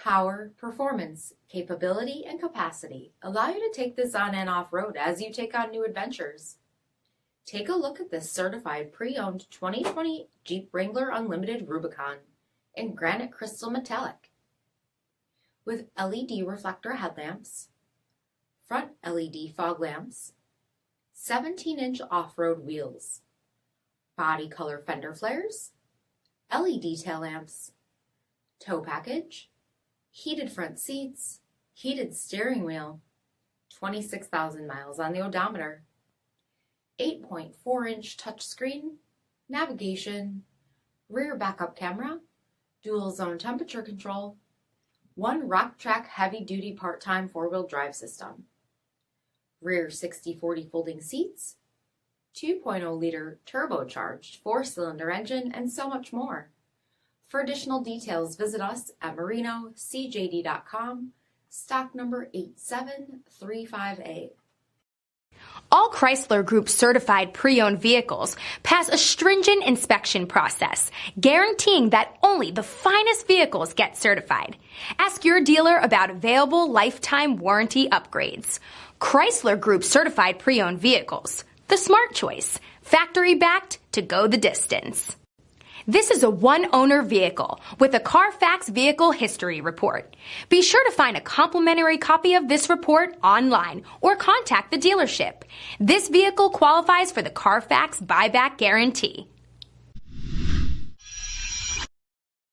Power, performance, capability, and capacity allow you to take this on and off-road as you take on new adventures. Take a look at this certified pre-owned 2020 Jeep Wrangler Unlimited Rubicon in granite crystal metallic with LED reflector headlamps, front LED fog lamps, 17-inch off-road wheels, body color fender flares, LED tail lamps, tow package, heated front seats, heated steering wheel, 26,000 miles on the odometer, 8.4-inch touchscreen, navigation, rear backup camera, dual zone temperature control, 1 Rock-Track heavy-duty part-time 4-wheel drive system, rear 60/40 folding seats, 2.0-liter turbocharged 4-cylinder engine, and so much more. For additional details, visit us at marinocjd.com, stock number 8735A. All Chrysler Group certified pre-owned vehicles pass a stringent inspection process, guaranteeing that only the finest vehicles get certified. Ask your dealer about available lifetime warranty upgrades. Chrysler Group certified pre-owned vehicles, the smart choice, factory backed to go the distance. This is a one-owner vehicle with a CARFAX vehicle history report. Be sure to find a complimentary copy of this report online or contact the dealership. This vehicle qualifies for the CARFAX buyback guarantee.